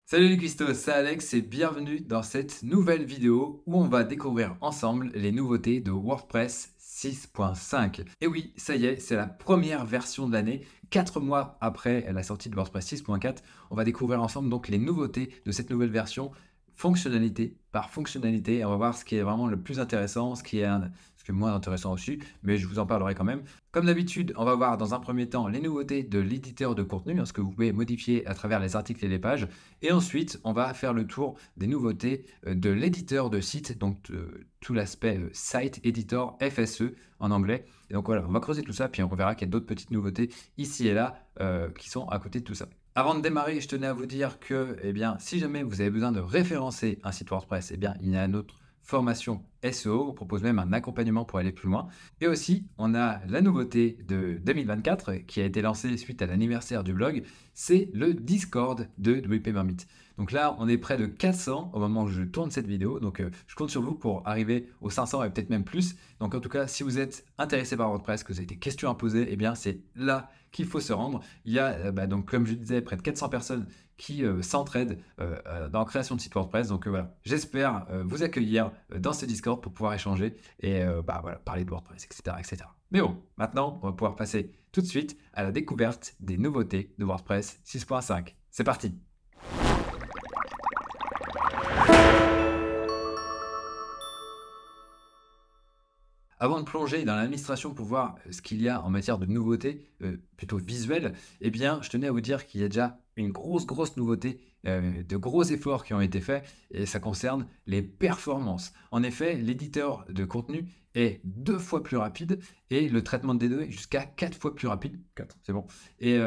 Salut les cuistots, c'est Alex et bienvenue dans cette nouvelle vidéo où on va découvrir ensemble les nouveautés de WordPress 6.5. Et oui, ça y est, c'est la première version de l'année. 4 mois après la sortie de WordPress 6.4, on va découvrir ensemble donc les nouveautés de cette nouvelle version, fonctionnalité par fonctionnalité. On va voir ce qui est vraiment le plus intéressant, ce qui est moins intéressant aussi, mais je vous en parlerai quand même. Comme d'habitude, on va voir dans un premier temps les nouveautés de l'éditeur de contenu, ce que vous pouvez modifier à travers les articles et les pages. Et ensuite, on va faire le tour des nouveautés de l'éditeur de site, donc tout l'aspect Site Editor FSE en anglais. Et donc voilà, on va creuser tout ça, puis on verra qu'il y a d'autres petites nouveautés ici et là qui sont à côté de tout ça. Avant de démarrer, je tenais à vous dire que, eh bien, si jamais vous avez besoin de référencer un site WordPress, eh bien, il y a notre formation SEO. On propose même un accompagnement pour aller plus loin. Et aussi, on a la nouveauté de 2024 qui a été lancée suite à l'anniversaire du blog, c'est le Discord de WP Marmite. Donc là, on est près de 400 au moment où je tourne cette vidéo. Donc je compte sur vous pour arriver aux 500 et peut-être même plus. Donc en tout cas, si vous êtes intéressé par WordPress, que vous avez des questions à poser, eh bien c'est là qu'il faut se rendre. Il y a donc comme je disais près de 400 personnes qui s'entraident dans la création de sites WordPress. Donc voilà, j'espère vous accueillir dans ce Discord pour pouvoir échanger et voilà, parler de WordPress, etc., etc. Mais bon, maintenant, on va pouvoir passer tout de suite à la découverte des nouveautés de WordPress 6.5. C'est parti! Avant de plonger dans l'administration pour voir ce qu'il y a en matière de nouveautés, plutôt visuelles, eh bien, je tenais à vous dire qu'il y a déjà une grosse nouveauté, de gros efforts qui ont été faits et ça concerne les performances. En effet, l'éditeur de contenu est 2 fois plus rapide et le traitement des données jusqu'à 4 fois plus rapide. 4, c'est bon. Et,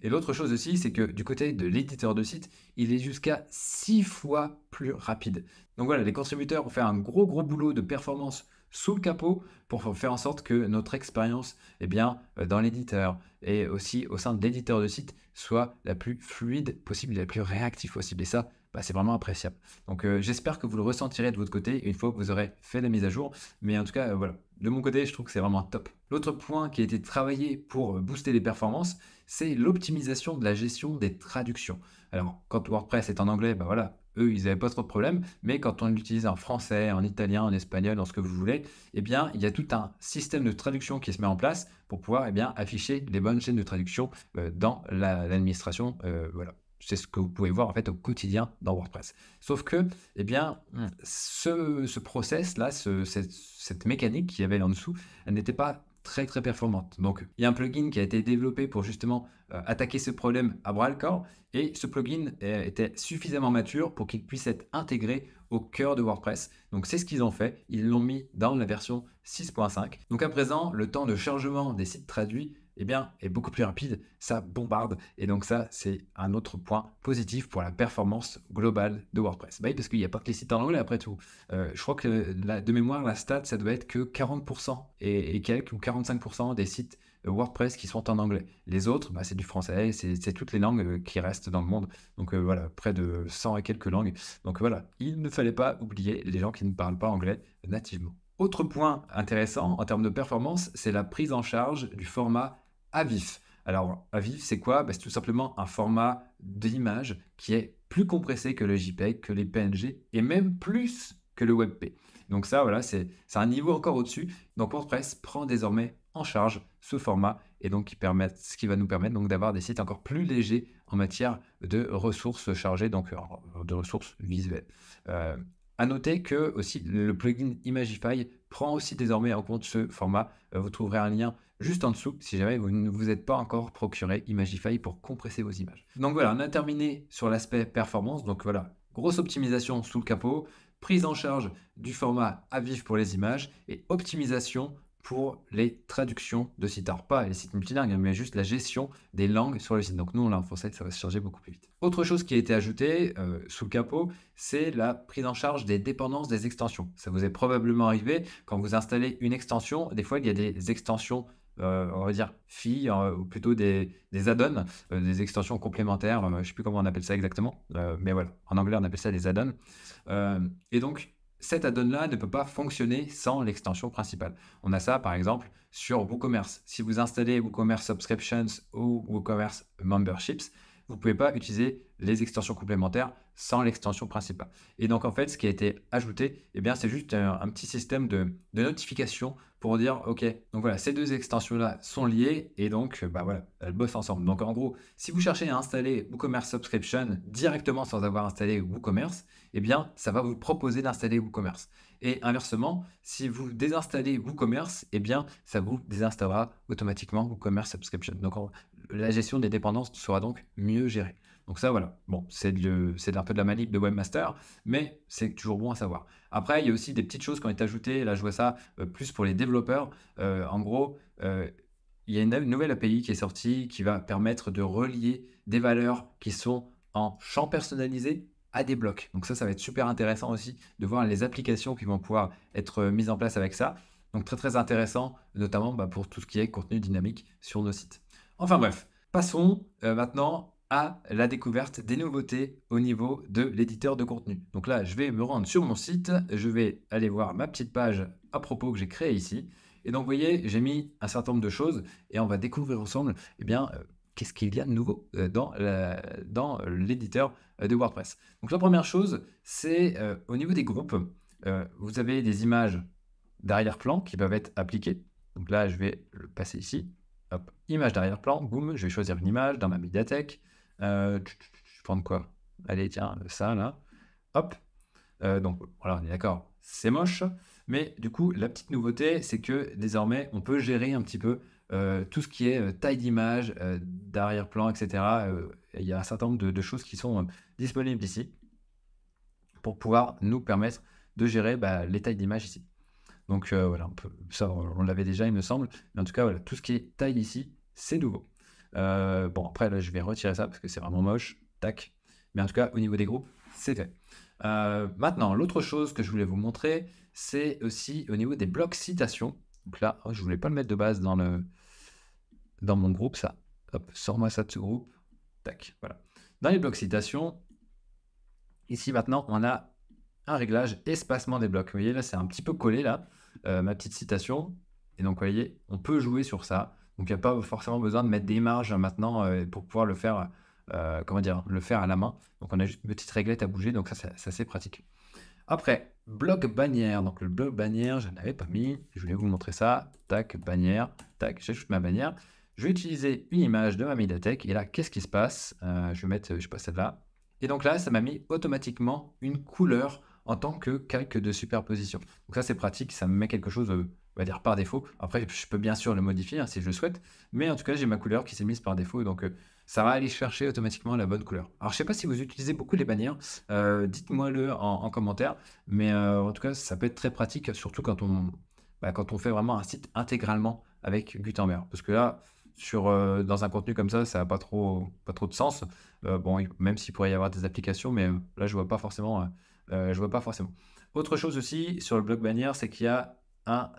et l'autre chose aussi, c'est que du côté de l'éditeur de site, il est jusqu'à 6 fois plus rapide. Donc voilà, les contributeurs ont fait un gros boulot de performance sous le capot pour faire en sorte que notre expérience dans l'éditeur et aussi au sein de l'éditeur de site soit la plus fluide possible, la plus réactive possible. Et ça, c'est vraiment appréciable. Donc j'espère que vous le ressentirez de votre côté une fois que vous aurez fait la mise à jour. Mais en tout cas, voilà, de mon côté, je trouve que c'est vraiment top. L'autre point qui a été travaillé pour booster les performances, c'est l'optimisation de la gestion des traductions. Alors, quand WordPress est en anglais, voilà, eux, ils n'avaient pas trop de problèmes, mais quand on l'utilise en français, en italien, en espagnol, dans ce que vous voulez, eh bien, il y a tout un système de traduction qui se met en place pour pouvoir afficher les bonnes chaînes de traduction dans l'administration. Voilà. C'est ce que vous pouvez voir en fait au quotidien dans WordPress. Sauf que, ce process-là, cette mécanique qu'il y avait là en dessous, elle n'était pas très performante. Donc, il y a un plugin qui a été développé pour justement attaquer ce problème à bras-le-corps. Et ce plugin était suffisamment mature pour qu'il puisse être intégré au cœur de WordPress. Donc c'est ce qu'ils ont fait, ils l'ont mis dans la version 6.5. Donc à présent, le temps de chargement des sites traduits est beaucoup plus rapide, ça bombarde. Et donc ça, c'est un autre point positif pour la performance globale de WordPress. Oui, parce qu'il n'y a pas que les sites en anglais après tout. Je crois que de mémoire, la stat, ça doit être que 40% et quelques ou 45% des sites WordPress qui sont en anglais. Les autres, c'est du français, c'est toutes les langues qui restent dans le monde. Donc voilà, près de 100 et quelques langues. Donc voilà, il ne fallait pas oublier les gens qui ne parlent pas anglais nativement. Autre point intéressant en termes de performance, c'est la prise en charge du format AVIF. Alors, AVIF, c'est quoi? C'est tout simplement un format d'image qui est plus compressé que le JPEG, que les PNG, et même plus que le WebP. Donc ça, voilà, c'est un niveau encore au-dessus. Donc WordPress prend désormais en charge ce format et donc ce qui va nous permettre donc d'avoir des sites encore plus légers en matière de ressources chargées, donc de ressources visuelles. À noter que aussi le plugin Imagify prend aussi désormais en compte ce format. Vous trouverez un lien juste en dessous si jamais vous ne vous êtes pas encore procuré Imagify pour compresser vos images. Donc voilà, on a terminé sur l'aspect performance. Donc voilà, grosse optimisation sous le capot, prise en charge du format à vif pour les images et optimisation pour les traductions de sites. Alors pas les sites multilingues, mais juste la gestion des langues sur le site. Donc nous, on l'a en français, ça va se charger beaucoup plus vite. Autre chose qui a été ajoutée sous le capot, c'est la prise en charge des dépendances des extensions. Ça vous est probablement arrivé quand vous installez une extension. Des fois, il y a des extensions on va dire filles, ou plutôt des add-ons, des extensions complémentaires, je ne sais plus comment on appelle ça exactement, mais voilà, en anglais on appelle ça des add-ons. Et donc, cet add-on-là ne peut pas fonctionner sans l'extension principale. On a ça par exemple sur WooCommerce. Si vous installez WooCommerce Subscriptions ou WooCommerce Memberships, vous ne pouvez pas utiliser les extensions complémentaires sans l'extension principale. Et donc, en fait, ce qui a été ajouté, eh bien, c'est juste un petit système de notification pour dire, OK, donc voilà, ces deux extensions-là sont liées et donc, bah voilà, elles bossent ensemble. Donc, en gros, si vous cherchez à installer WooCommerce Subscription directement sans avoir installé WooCommerce, eh bien, ça va vous proposer d'installer WooCommerce. Et inversement, si vous désinstallez WooCommerce, eh bien, ça vous désinstallera automatiquement WooCommerce Subscription. Donc, la gestion des dépendances sera donc mieux gérée. Donc ça, voilà. Bon, c'est un peu de la manip de Webmaster, mais c'est toujours bon à savoir. Après, il y a aussi des petites choses qui ont été ajoutées. Là, je vois ça plus pour les développeurs. En gros, il y a une nouvelle API qui est sortie qui va permettre de relier des valeurs qui sont en champ personnalisé à des blocs. Donc ça va être super intéressant aussi de voir les applications qui vont pouvoir être mises en place avec ça. Donc très très intéressant, notamment pour tout ce qui est contenu dynamique sur nos sites. Enfin bref, passons maintenant à la découverte des nouveautés au niveau de l'éditeur de contenu. Donc là, je vais me rendre sur mon site, je vais aller voir ma petite page à propos que j'ai créée ici. Et donc, vous voyez, j'ai mis un certain nombre de choses et on va découvrir ensemble, qu'est-ce qu'il y a de nouveau dans l'éditeur de WordPress. Donc, la première chose, c'est au niveau des groupes, vous avez des images d'arrière-plan qui peuvent être appliquées. Donc là, je vais le passer ici. Hop, image d'arrière-plan, boum, je vais choisir une image dans ma médiathèque. Je vais prendre quoi? Allez, tiens, ça là. Hop. Donc voilà, on est d'accord, c'est moche. Mais du coup, la petite nouveauté, c'est que désormais, on peut gérer un petit peu tout ce qui est taille d'image, d'arrière-plan, etc. Il y a un certain nombre de choses qui sont disponibles ici pour pouvoir nous permettre de gérer les tailles d'image ici. Donc voilà, ça on l'avait déjà, il me semble. Mais en tout cas, voilà, tout ce qui est taille ici, c'est nouveau. Bon, après, là, je vais retirer ça parce que c'est vraiment moche. Tac. Mais en tout cas, au niveau des groupes, c'est fait. Maintenant, l'autre chose que je voulais vous montrer, c'est aussi au niveau des blocs citations. Donc là, je voulais pas le mettre de base dans mon groupe, ça. Hop, sors-moi ça de ce groupe. Tac, voilà. Dans les blocs citations, ici maintenant, on a un réglage espacement des blocs. Vous voyez, là, c'est un petit peu collé, là, ma petite citation. Et donc, vous voyez, on peut jouer sur ça. Donc, il n'y a pas forcément besoin de mettre des marges maintenant pour pouvoir le faire, le faire à la main. Donc, on a juste une petite réglette à bouger. Donc, ça c'est pratique. Après, bloc bannière. Donc, le bloc bannière, je n'avais pas mis. Je voulais vous montrer ça. Tac, bannière. Tac, j'ajoute ma bannière. Je vais utiliser une image de ma médiathèque. Et là, qu'est-ce qui se passe? Je vais mettre, je sais pas, celle-là. Et donc là, ça m'a mis automatiquement une couleur en tant que calque de superposition. Donc ça, c'est pratique. Ça me met quelque chose, on va dire, par défaut. Après, je peux bien sûr le modifier si je le souhaite. Mais en tout cas, j'ai ma couleur qui s'est mise par défaut. Donc, ça va aller chercher automatiquement la bonne couleur. Alors, je ne sais pas si vous utilisez beaucoup les bannières. Dites-moi-le en commentaire. Mais en tout cas, ça peut être très pratique, surtout quand on fait vraiment un site intégralement avec Gutenberg. Parce que là, dans un contenu comme ça n'a pas trop de sens. Bon, même s'il pourrait y avoir des applications, mais là, je vois pas forcément. Autre chose aussi sur le bloc bannière, c'est qu'il y a un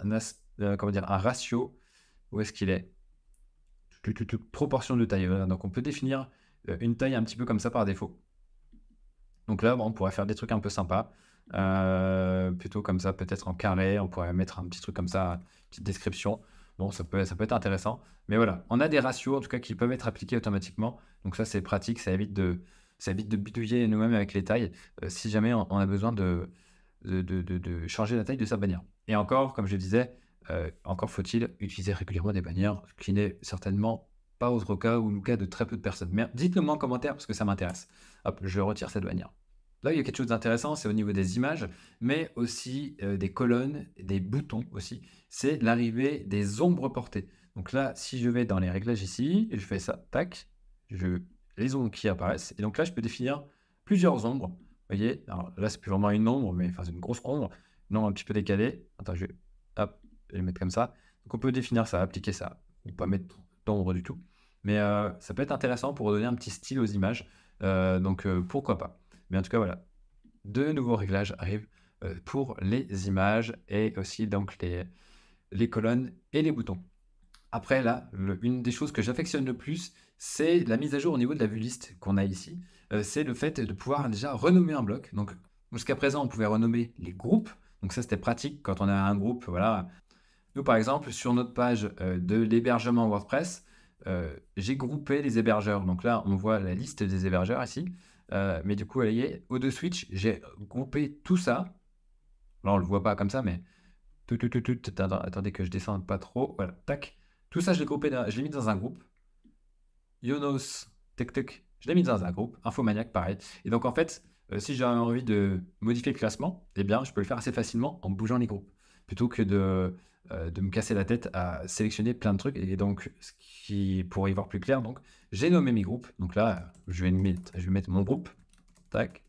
ratio. Où est-ce qu'il est? Proportion de taille. Voilà. Donc, on peut définir une taille un petit peu comme ça par défaut. Donc là, on pourrait faire des trucs un peu sympas. Plutôt comme ça, peut-être en carré. On pourrait mettre un petit truc comme ça, une petite description. Bon, ça peut être intéressant. Mais voilà, on a des ratios en tout cas qui peuvent être appliqués automatiquement. Donc ça, c'est pratique. Ça évite de bidouiller nous-mêmes avec les tailles si jamais on a besoin de changer la taille de sa bannière. Et encore, comme je disais, encore faut-il utiliser régulièrement des bannières, ce qui n'est certainement pas autre cas ou le cas de très peu de personnes. Mais dites-le moi en commentaire parce que ça m'intéresse. Hop, je retire cette bannière. Là, il y a quelque chose d'intéressant, c'est au niveau des images, mais aussi des colonnes, des boutons aussi. C'est l'arrivée des ombres portées. Donc là, si je vais dans les réglages ici, et je fais ça, tac, les ombres qui apparaissent. Et donc là, je peux définir plusieurs ombres. Vous voyez, alors là, c'est plus vraiment une ombre, mais c'est une grosse ombre. Non, un petit peu décalée. Attends, je vais le mettre comme ça. Donc on peut définir ça, appliquer ça, ou pas mettre d'ombre du tout. Mais ça peut être intéressant pour donner un petit style aux images. Donc pourquoi pas. Mais en tout cas, voilà, de nouveaux réglages arrivent pour les images et aussi donc les colonnes et les boutons. Après, là, une des choses que j'affectionne le plus, c'est la mise à jour au niveau de la vue liste qu'on a ici. C'est le fait de pouvoir déjà renommer un bloc. Donc, jusqu'à présent, on pouvait renommer les groupes. Donc ça, c'était pratique quand on a un groupe. Voilà. Nous, par exemple, sur notre page de l'hébergement WordPress, j'ai groupé les hébergeurs. Donc là, on voit la liste des hébergeurs ici. Mais du coup, vous voyez, O2 Switch, j'ai groupé tout ça. Là, on le voit pas comme ça, mais attendez que je descende pas trop. Voilà, tac. Tout ça, je l'ai groupé, je l'ai mis dans un groupe. Yonos, tic, je l'ai mis dans un groupe. Infomaniac, pareil. Et donc, en fait, si j'ai envie de modifier le classement, eh bien, je peux le faire assez facilement en bougeant les groupes. Plutôt que de me casser la tête à sélectionner plein de trucs. Et donc, pour y voir plus clair, donc, j'ai nommé mes groupes. Donc là, je vais mettre mon groupe. Tac.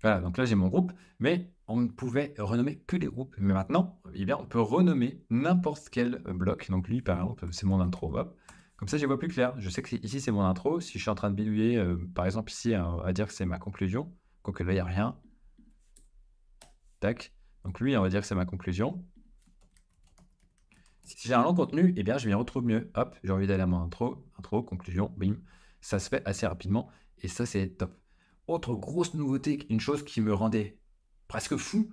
Voilà, donc là j'ai mon groupe, mais on ne pouvait renommer que les groupes. Mais maintenant, eh bien, on peut renommer n'importe quel bloc. Donc lui, par exemple, c'est mon intro. Hop. Comme ça, j'y vois plus clair. Je sais que ici c'est mon intro. Si je suis en train de bidouiller, par exemple ici, à dire que c'est ma conclusion, quoique là il n'y a rien. Tac. Donc lui, on va dire que c'est ma conclusion. Si j'ai un long contenu, eh bien, je m'y retrouve mieux. Hop, j'ai envie d'aller à mon intro, conclusion, bim. Ça se fait assez rapidement et ça, c'est top. Autre grosse nouveauté, une chose qui me rendait presque fou,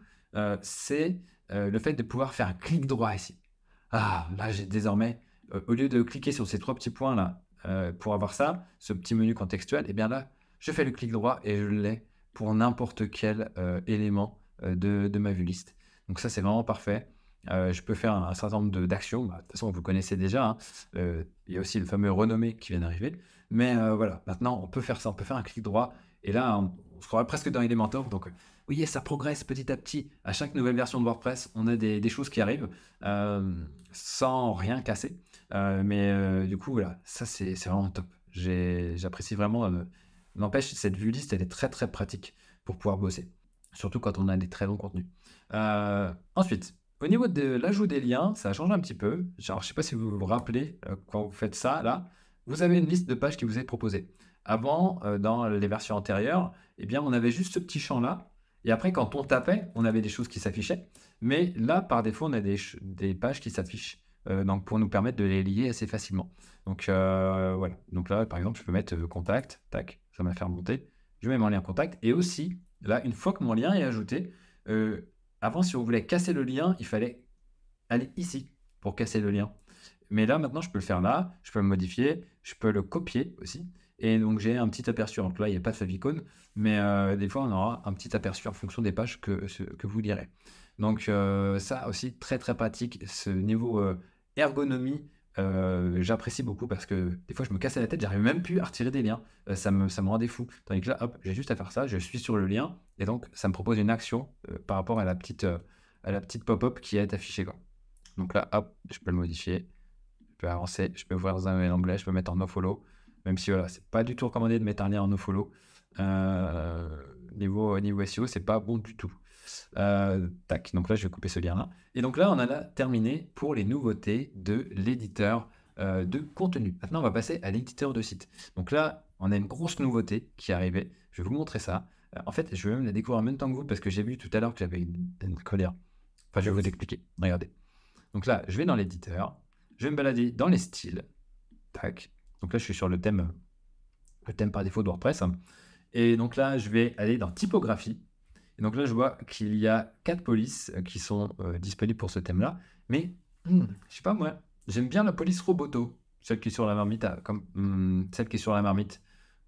c'est le fait de pouvoir faire un clic droit ici. Ah, là, j'ai désormais, au lieu de cliquer sur ces 3 petits points là pour avoir ça, ce petit menu contextuel, eh bien là, je fais le clic droit et je l'ai pour n'importe quel élément de ma vue liste. Donc ça, c'est vraiment parfait. Je peux faire un certain nombre d'actions. Bah, de toute façon, vous connaissez déjà, hein. Il y a aussi le fameux renommé qui vient d'arriver. Mais voilà, maintenant, on peut faire ça. On peut faire un clic droit. Et là, on se croirait presque dans Elementor. Donc, vous voyez, ça progresse petit à petit. À chaque nouvelle version de WordPress, on a des choses qui arrivent sans rien casser. Mais du coup, voilà, ça, c'est vraiment top. J'apprécie vraiment. N'empêche, cette vue liste, elle est très, très pratique pour pouvoir bosser. Surtout quand on a des très longs contenus. Ensuite, au niveau de l'ajout des liens, ça a changé un petit peu. Genre, je ne sais pas si vous vous rappelez, quand vous faites ça, là, vous avez une liste de pages qui vous est proposée. Avant, dans les versions antérieures, eh bien, on avait juste ce petit champ-là. Et après, quand on tapait, on avait des choses qui s'affichaient. Mais là, par défaut, on a des pages qui s'affichent. Donc, pour nous permettre de les lier assez facilement. Donc, voilà. Donc là, par exemple, je peux mettre contact. Tac, ça m'a fait remonter. Je mets mon lien contact. Et aussi, là, une fois que mon lien est ajouté, avant, si on voulait casser le lien, il fallait aller ici pour casser le lien. Mais là, maintenant, je peux le faire là, je peux le modifier, je peux le copier aussi. Et donc, j'ai un petit aperçu. Donc là, il n'y a pas de favicon, mais des fois, on aura un petit aperçu en fonction des pages que vous lirez. Donc, ça aussi, très très pratique. Ce niveau ergonomie, j'apprécie beaucoup parce que des fois, je me cassais la tête, j'arrive même plus à retirer des liens. Ça me rendait fou. Tandis que là, hop, j'ai juste à faire ça, je suis sur le lien, et donc, ça me propose une action par rapport à la petite pop-up qui est affichée, quoi. Donc là, hop, je peux le modifier. Je peux avancer, je peux ouvrir dans un nouvel onglet, je peux mettre en nofollow, même si voilà, c'est pas du tout recommandé de mettre un lien en nofollow. Niveau SEO, c'est pas bon du tout. Tac, donc là, je vais couper ce lien-là. Et donc là, on en a terminé pour les nouveautés de l'éditeur de contenu. Maintenant, on va passer à l'éditeur de site. Donc là, on a une grosse nouveauté qui est arrivée. Je vais vous montrer ça. En fait, je vais même la découvrir en même temps que vous parce que j'ai vu tout à l'heure que j'avais une colère. Enfin, je vais vous expliquer. Regardez. Donc là, je vais dans l'éditeur. Je vais me balader dans les styles. Tac. Donc là, je suis sur le thème par défaut de WordPress. Et donc là, je vais aller dans typographie. Et donc là, je vois qu'il y a 4 polices qui sont disponibles pour ce thème-là. Mais, je sais pas moi, j'aime bien la police Roboto, celle qui est sur la marmite, celle qui est sur la marmite.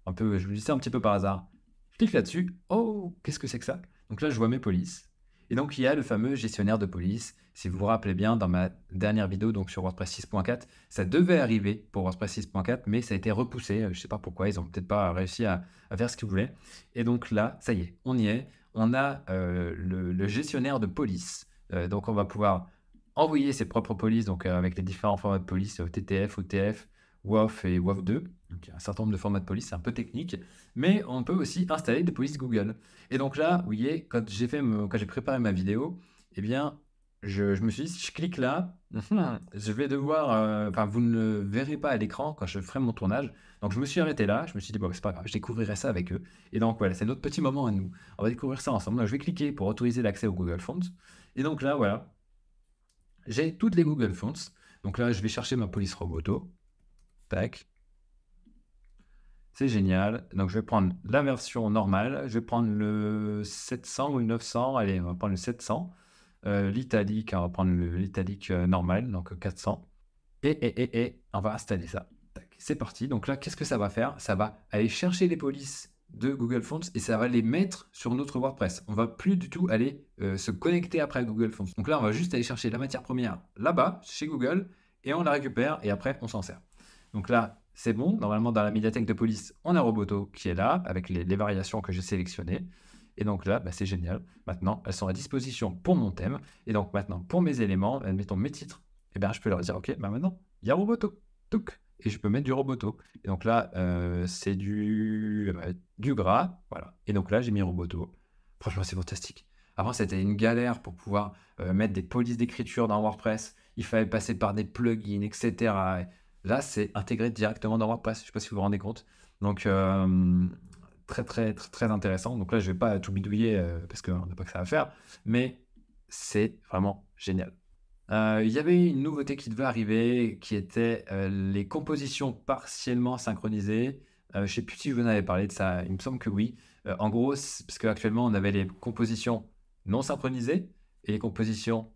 Un peu, je vous dis ça un petit peu par hasard. Je clique là-dessus. Oh, qu'est-ce que c'est que ça? Donc là, je vois mes polices. Et donc, il y a le fameux gestionnaire de police. Si vous vous rappelez bien, dans ma dernière vidéo donc sur WordPress 6.4, ça devait arriver pour WordPress 6.4, mais ça a été repoussé. Je ne sais pas pourquoi, ils n'ont peut-être pas réussi à faire ce qu'ils voulaient. Et donc là, ça y est, on y est. On a le gestionnaire de police. Donc, on va pouvoir envoyer ses propres polices, donc avec les différents formats de police, TTF, OTF, WOF et WOF2. Donc, il y a un certain nombre de formats de police, c'est un peu technique, mais on peut aussi installer des polices Google. Et donc là, vous voyez, quand j'ai préparé ma vidéo, eh bien, je me suis dit, si je clique là, je vais devoir, enfin, vous ne le verrez pas à l'écran quand je ferai mon tournage. Donc, je me suis arrêté là, je me suis dit, bon, c'est pas grave, je découvrirai ça avec eux. Et donc, voilà, c'est notre petit moment à nous. On va découvrir ça ensemble. Donc, je vais cliquer pour autoriser l'accès au Google Fonts. Et donc là, voilà, j'ai toutes les Google Fonts. Donc là, je vais chercher ma police Roboto. Tac. C'est génial. Donc, je vais prendre la version normale. Je vais prendre le 700 ou le 900. Allez, on va prendre le 700. L'italique, on va prendre l'italique normal, donc 400. Et on va installer ça. Tac, c'est parti. Donc là, qu'est-ce que ça va faire? Ça va aller chercher les polices de Google Fonts et ça va les mettre sur notre WordPress. On va plus du tout aller se connecter après à Google Fonts. Donc là, on va juste aller chercher la matière première là-bas, chez Google, et on la récupère et après, on s'en sert. Donc là, c'est bon. Normalement, dans la médiathèque de police, on a Roboto qui est là avec les variations que j'ai sélectionnées. Et donc là, c'est génial. Maintenant, elles sont à disposition pour mon thème. Et donc maintenant, pour mes éléments, admettons mes titres, eh bien, je peux leur dire, OK, maintenant, il y a Roboto. Touc. Et je peux mettre du Roboto. Et donc là, c'est du gras. Voilà. Et donc là, j'ai mis Roboto. Franchement, c'est fantastique. Avant, c'était une galère pour pouvoir mettre des polices d'écriture dans WordPress. Il fallait passer par des plugins, etc. Là, c'est intégré directement dans WordPress. Je ne sais pas si vous vous rendez compte. Donc, très, très, très, très intéressant. Donc là, je ne vais pas tout bidouiller parce qu'on n'a pas que ça à faire. Mais c'est vraiment génial. Il y avait une nouveauté qui devait arriver, qui était les compositions partiellement synchronisées. Je ne sais plus si je vous en avais parlé de ça, il me semble que oui. En gros, parce qu'actuellement, on avait les compositions non synchronisées et les compositions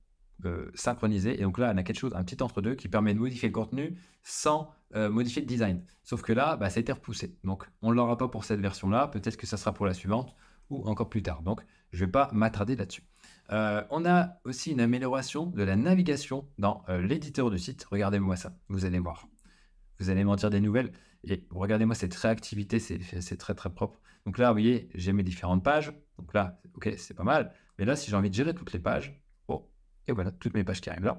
synchronisées. Et donc là, on a quelque chose, un petit entre-deux qui permet de modifier le contenu sans modifier le design. Sauf que là, ça a été repoussé. Donc, on ne l'aura pas pour cette version-là. Peut-être que ça sera pour la suivante ou encore plus tard. Donc, je ne vais pas m'attarder là-dessus. On a aussi une amélioration de la navigation dans l'éditeur de site. Regardez-moi ça, vous allez voir. Vous allez m'en dire des nouvelles. Et regardez-moi cette réactivité, c'est très très propre. Donc là, vous voyez, j'ai mes différentes pages. Donc là, ok, c'est pas mal. Mais là, si j'ai envie de gérer toutes les pages, oh, et voilà, toutes mes pages qui arrivent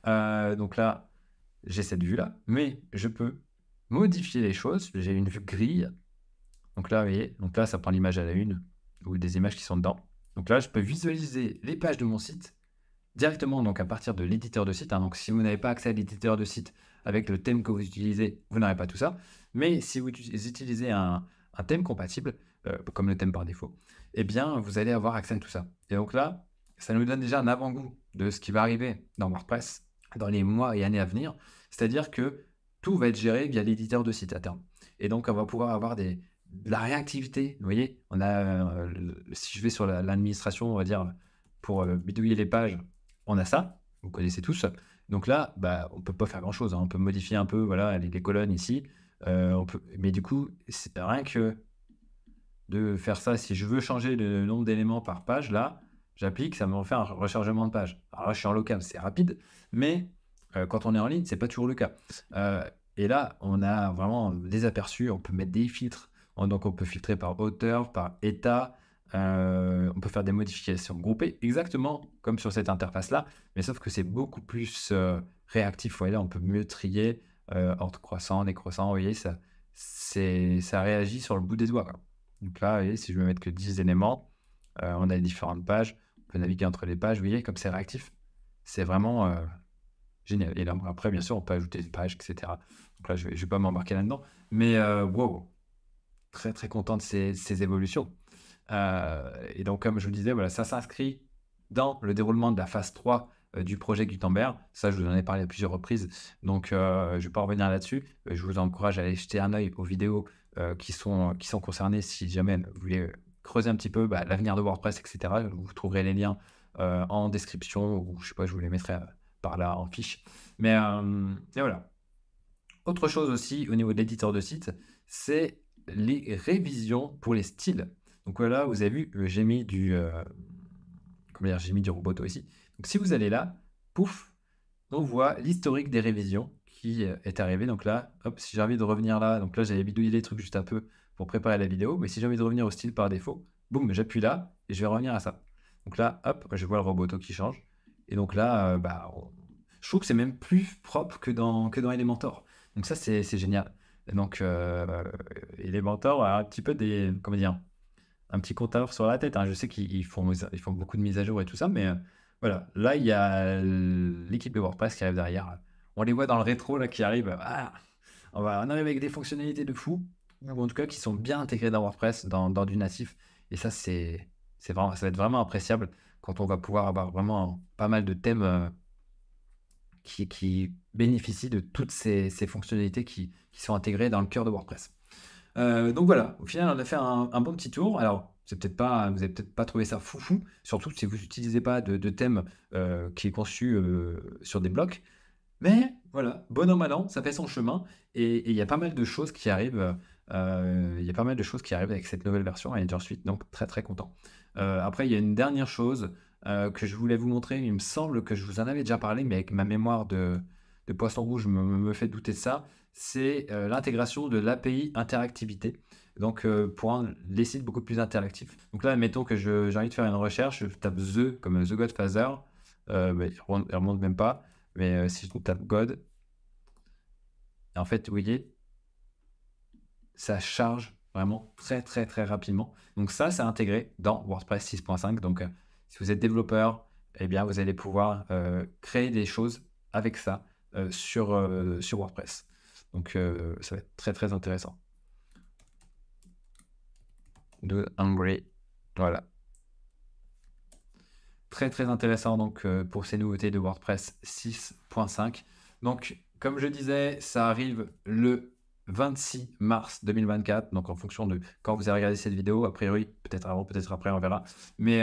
là. Donc là, j'ai cette vue-là. Mais je peux modifier les choses. J'ai une vue grille. Donc là, vous voyez, donc là, ça prend l'image à la une ou des images qui sont dedans. Donc là, je peux visualiser les pages de mon site directement donc à partir de l'éditeur de site. Donc si vous n'avez pas accès à l'éditeur de site avec le thème que vous utilisez, vous n'aurez pas tout ça. Mais si vous utilisez un thème compatible, comme le thème par défaut, eh bien, vous allez avoir accès à tout ça. Et donc là, ça nous donne déjà un avant-goût de ce qui va arriver dans WordPress dans les mois et années à venir. C'est-à-dire que tout va être géré via l'éditeur de site à terme. Et donc, on va pouvoir avoir de la réactivité. Vous voyez, on a, si je vais sur l'administration, on va dire, pour bidouiller les pages, on a ça, vous connaissez tous. Donc là, on ne peut pas faire grand-chose. On peut modifier un peu voilà, les colonnes ici. Mais du coup, c'est rien que de faire ça. Si je veux changer le nombre d'éléments par page, là, j'applique, ça me refait un rechargement de page. Alors là, je suis en local, c'est rapide, mais quand on est en ligne, c'est pas toujours le cas. Et là, on a vraiment des aperçus, on peut mettre des filtres. Donc, on peut filtrer par auteur, par état. On peut faire des modifications groupées, exactement comme sur cette interface-là, mais sauf que c'est beaucoup plus réactif. Vous voyez, là, on peut mieux trier ordre croissant, décroissant. Vous voyez, ça réagit sur le bout des doigts, quoi. Donc là, vous voyez, si je veux mettre que 10 éléments, on a les différentes pages. On peut naviguer entre les pages. Vous voyez, comme c'est réactif, c'est vraiment génial. Et là, après, bien sûr, on peut ajouter des pages, etc. Donc là, je ne vais pas m'embarquer là-dedans. Mais wow, très très content de ces évolutions. Et donc, comme je vous le disais, voilà, ça s'inscrit dans le déroulement de la phase 3 du projet Gutenberg. Ça, je vous en ai parlé à plusieurs reprises. Donc, je ne vais pas revenir là-dessus. Je vous encourage à aller jeter un œil aux vidéos qui sont concernées si jamais vous voulez creuser un petit peu l'avenir de WordPress, etc. Vous trouverez les liens en description ou je sais pas, je vous les mettrai par là en fiche. Mais et voilà. Autre chose aussi au niveau de l'éditeur de site, c'est les révisions pour les styles. Donc voilà, vous avez vu, j'ai mis j'ai mis du Roboto ici. Donc si vous allez là, pouf, on voit l'historique des révisions qui est arrivé. Donc là, hop, si j'ai envie de revenir là, donc là j'avais bidouillé les trucs juste un peu pour préparer la vidéo, mais si j'ai envie de revenir au style par défaut, boum, j'appuie là et je vais revenir à ça. Donc là, hop, je vois le Roboto qui change. Et donc là, je trouve que c'est même plus propre que dans Elementor. Donc ça, c'est génial. Et donc, Elementor a un petit peu comment dire, un petit compteur sur la tête, hein. Je sais qu'ils font beaucoup de mises à jour et tout ça, mais voilà. Là, il y a l'équipe de WordPress qui arrive derrière. On les voit dans le rétro là qui arrive. On arrive avec des fonctionnalités de fou, ou en tout cas qui sont bien intégrées dans WordPress, dans du natif. Et ça, vraiment, ça va être vraiment appréciable quand on va pouvoir avoir vraiment pas mal de thèmes qui bénéficient de toutes ces fonctionnalités qui sont intégrées dans le cœur de WordPress. Donc voilà, au final, on a fait un bon petit tour. Alors, vous n'avez peut-être pas trouvé ça foufou, surtout si vous n'utilisez pas de thème qui est conçu sur des blocs. Mais voilà, bon an mal an, ça fait son chemin et il y a pas mal de choses qui arrivent, il y a pas mal de choses qui arrivent avec cette nouvelle version et j'en suis donc très, très content. Après il y a une dernière chose, que je voulais vous montrer. Il me semble que je vous en avais déjà parlé, mais avec ma mémoire de poisson rouge me fait douter de ça. C'est, l'intégration de l'API interactivité. Donc, pour rendre les sites beaucoup plus interactifs. Donc là, admettons que j'ai envie de faire une recherche, je tape The comme The Godfather, bah, il remonte même pas. Mais si je tape God, et en fait, vous voyez, ça charge vraiment très très très rapidement. Donc ça, c'est intégré dans WordPress 6.5. Donc si vous êtes développeur, eh bien vous allez pouvoir créer des choses avec ça sur WordPress. Donc ça va être très très intéressant. De Hungry, voilà. Très très intéressant donc pour ces nouveautés de WordPress 6.5. Donc comme je disais, ça arrive le 26 mars 2024, donc en fonction de quand vous avez regardé cette vidéo, a priori peut-être avant, peut-être après, on verra. Mais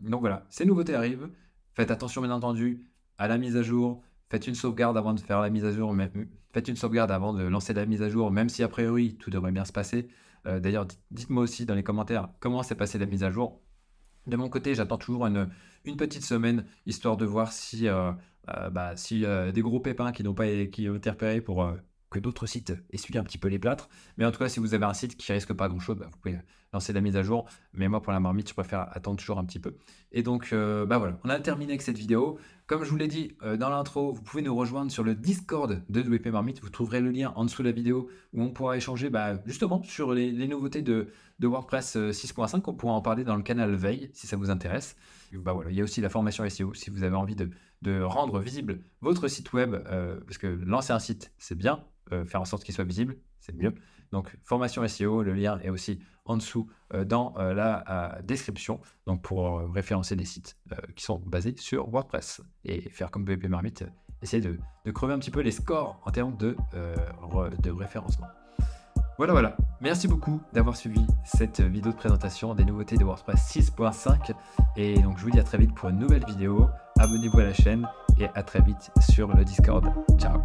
donc voilà, ces nouveautés arrivent. Faites attention bien entendu à la mise à jour. Faites une sauvegarde avant de faire la mise à jour. Faites une sauvegarde avant de lancer la mise à jour, même si a priori tout devrait bien se passer. D'ailleurs, dites-moi aussi dans les commentaires comment s'est passée la mise à jour. De mon côté, j'attends toujours une petite semaine, histoire de voir si des gros pépins qui ont été repérés pour que d'autres sites essuient un petit peu les plâtres. Mais en tout cas, si vous avez un site qui risque pas grand-chose, bah, vous pouvez lancer la mise à jour. Mais moi, pour la marmite, je préfère attendre toujours un petit peu. Et donc, voilà, on a terminé avec cette vidéo. Comme je vous l'ai dit dans l'intro, vous pouvez nous rejoindre sur le Discord de WP Marmite. Vous trouverez le lien en dessous de la vidéo où on pourra échanger justement sur les nouveautés de WordPress 6.5. On pourra en parler dans le canal Veille si ça vous intéresse. Voilà, il y a aussi la formation SEO si vous avez envie de rendre visible votre site web, parce que lancer un site, c'est bien, faire en sorte qu'il soit visible, c'est mieux. Donc, formation SEO, le lien est aussi en dessous dans la description, donc pour référencer des sites qui sont basés sur WordPress et faire comme WP Marmite, essayer de crever un petit peu les scores en termes de référencement. Voilà. Merci beaucoup d'avoir suivi cette vidéo de présentation des nouveautés de WordPress 6.5. Et donc, je vous dis à très vite pour une nouvelle vidéo. Abonnez-vous à la chaîne et à très vite sur le Discord. Ciao.